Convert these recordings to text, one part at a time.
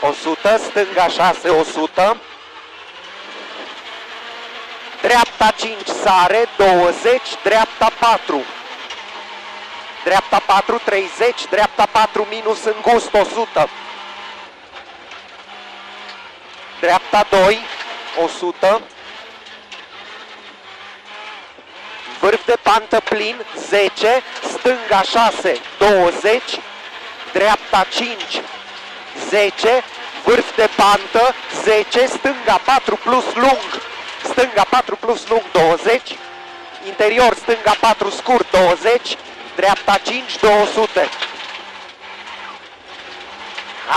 100, stânga 6, 100. Dreapta 5, sare, 20, dreapta 4. Dreapta 4, 30, dreapta 4 minus îngust, 100. Dreapta 2, 100. Vârf de pantă plin, 10, stânga 6, 20, dreapta 5, 10, vârf de pantă, 10, stânga 4 plus lung, stânga 4 plus lung, 20, interior stânga 4 scurt, 20, dreapta 5, 200.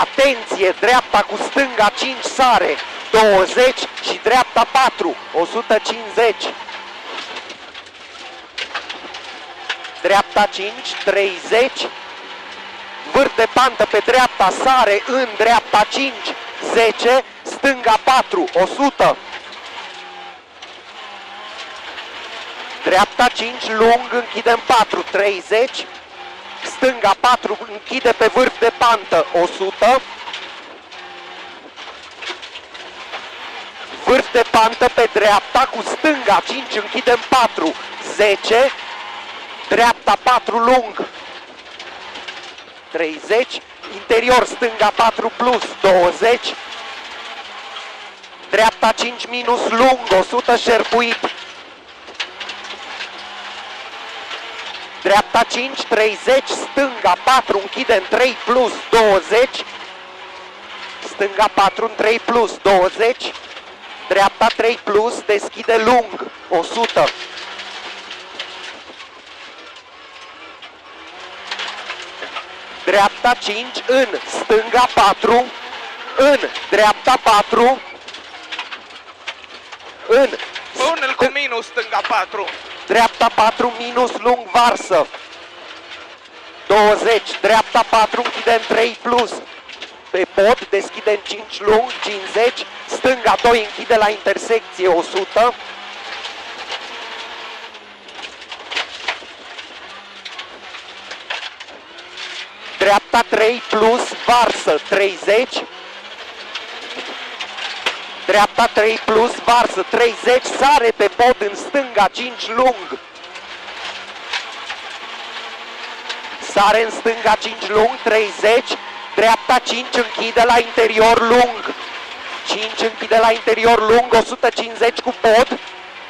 Atenție, dreapta cu stânga 5 sare, 20 și dreapta 4, 150. Dreapta 5, 30. Vârf de pantă pe dreapta, sare în dreapta 5, 10, stânga 4, 100. Dreapta 5, lung, închidem 4, 30. Stânga 4, închide pe vârf de pantă, 100. Vârf de pantă pe dreapta, cu stânga 5, închidem 4, 10. Dreapta 4 lung, 30. Interior stânga 4 plus, 20. Dreapta 5 minus lung, 100 șerpuit. Dreapta 5, 30, stânga 4, închide în 3 plus, 20. Stânga 4 în 3 plus, 20. Dreapta 3 plus, deschide lung, 100. Dreapta 5, în stânga 4, în dreapta 4, Pune-l cu minus stânga 4. Dreapta 4 minus lung varsă, 20, dreapta 4 închide în 3 plus, pe pod deschide în 5 lung, 50, stânga 2 închide la intersecție, 100. Dreapta 3 plus varsă, 30. Dreapta 3 plus varsă, 30, sare pe pod în stânga 5 lung. Sare în stânga 5 lung, 30. Dreapta 5 închide la interior lung. 5 închide la interior lung, 150 cu pod.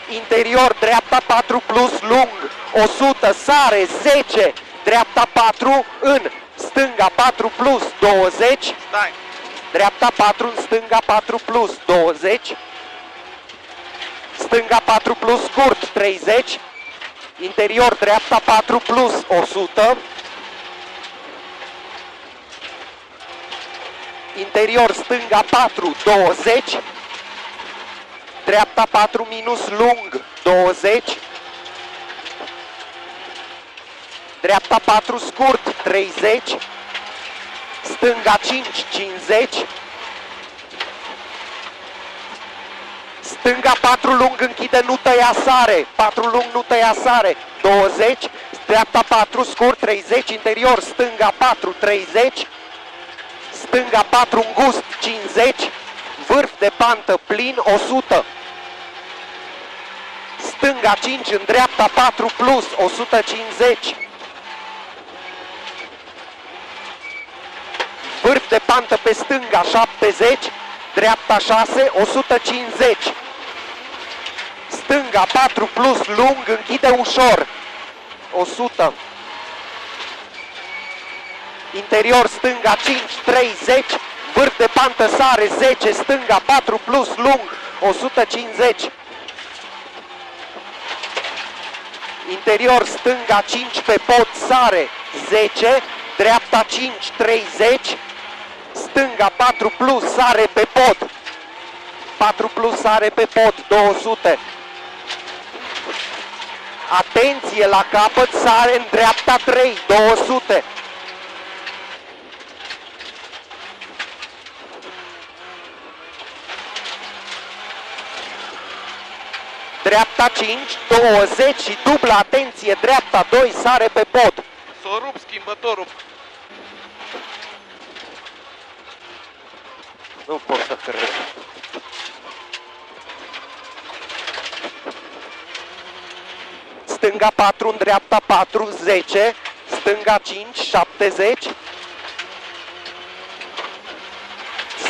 Interior, dreapta 4 plus lung, 100, sare, 10. Dreapta 4 în stânga 4 plus, 20. Stai. Dreapta 4 în stânga 4 plus, 20. Stânga 4 plus scurt, 30. Interior, dreapta 4 plus, 100. Interior, stânga 4, 20. Dreapta 4 minus lung, 20. Dreapta 4 scurt, 30. Stânga 5, 50. Stânga 4 lung închide, nu tăia sare. 4 lung, nu tăia sare, 20. Dreapta 4 scurt, 30. Interior, stânga 4, 30. Stânga 4 îngust, 50. Vârf de pantă plin, 100. Stânga 5 în dreapta 4 plus, 150. Vârf de pantă pe stânga, 70. Dreapta 6, 150. Stânga 4 plus lung, închide ușor, 100. Interior, stânga 5, 30. Vârf de pantă sare, 10. Stânga 4 plus lung, 150. Interior, stânga 5 pe pod, sare, 10. Dreapta 5, 30. Stânga 4 plus, sare pe pod. 4 plus, sare pe pod, 200. Atenție la capăt, sare în dreapta 3, 200. Dreapta 5, 20 și dublă, atenție, dreapta 2, sare pe pod. S-o rup schimbătorul. Nu pot să cred. Stânga 4, în dreapta 4, 10. Stânga 5, 70.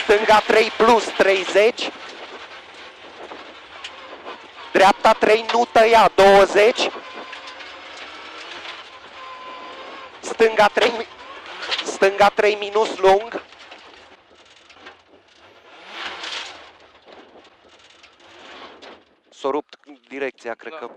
Stânga 3 plus, 30. Dreapta 3 nu tăia, 20. Stânga 3 minus lung. S-a rupt direcția, cred Da. că